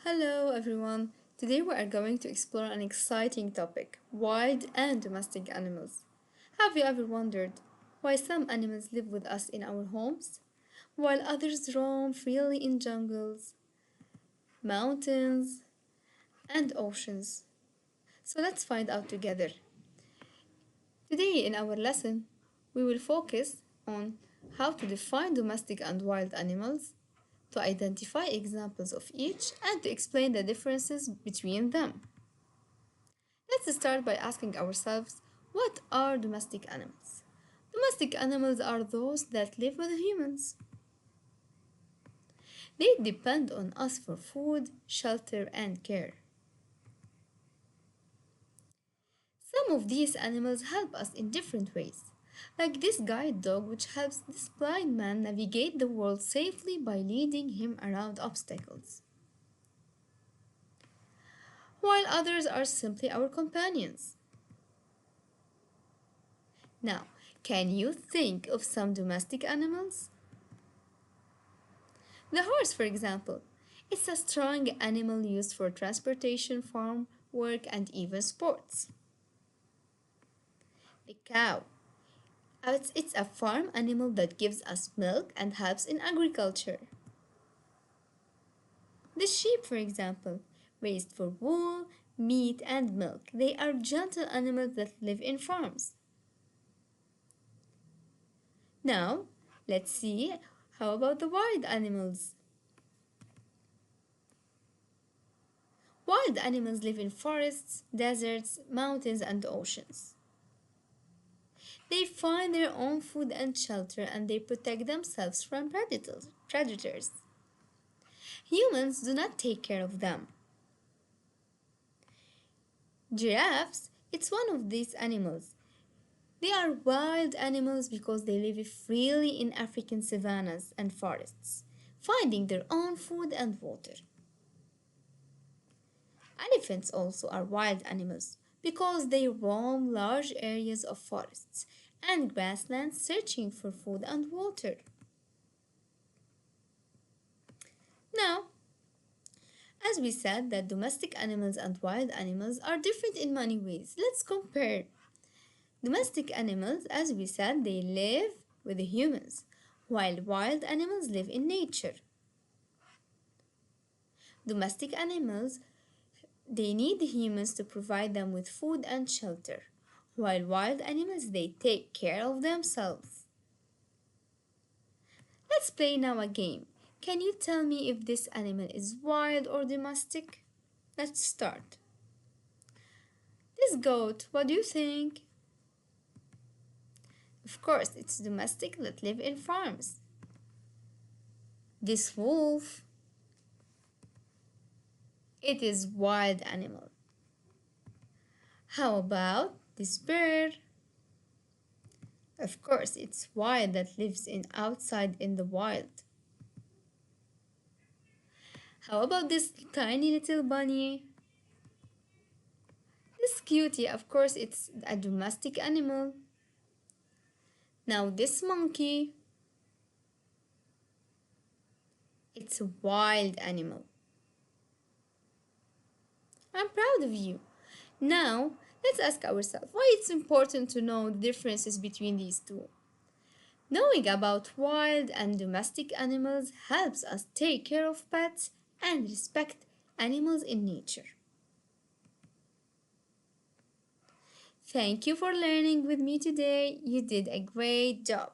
Hello everyone. Today we are going to explore an exciting topic, wild and domestic animals. Have you ever wondered why some animals live with us in our homes while others roam freely in jungles, mountains, and oceans? So let's find out together. Today in our lesson, we will focus on how to define domestic and wild animals, to identify examples of each, and to explain the differences between them. Let's start by asking ourselves, what are domestic animals? Domestic animals are those that live with humans. They depend on us for food, shelter, and care. Some of these animals help us in different ways, like this guide dog, which helps this blind man navigate the world safely by leading him around obstacles, while others are simply our companions. Now, can you think of some domestic animals? The horse, for example, is a strong animal used for transportation, farm work, and even sports. The cow. It's a farm animal that gives us milk and helps in agriculture. The sheep, for example, raised for wool, meat, and milk. They are gentle animals that live in farms. Now, let's see how about the wild animals. Wild animals live in forests, deserts, mountains, and oceans. They find their own food and shelter and they protect themselves from predators. Humans do not take care of them. Giraffes, it's one of these animals. They are wild animals because they live freely in African savannas and forests, finding their own food and water. Elephants also are wild animals because they roam large areas of forests and grasslands searching for food and water. Now, as we said that domestic animals and wild animals are different in many ways, let's compare. Domestic animals, as we said, they live with the humans, while wild animals live in nature. Domestic animals, they need the humans to provide them with food and shelter, while wild animals, they take care of themselves. Let's play now a game. Can you tell me if this animal is wild or domestic? Let's start. This goat, what do you think? Of course, it's domestic that live in farms. This wolf, it is wild animal. How about this bird? Of course, it's wild that lives in outside in the wild. How about this tiny little bunny? This cutie, of course, it's a domestic animal. Now this monkey, it's a wild animal. I'm proud of you. Now, let's ask ourselves why it's important to know the differences between these two. Knowing about wild and domestic animals helps us take care of pets and respect animals in nature. Thank you for learning with me today. You did a great job.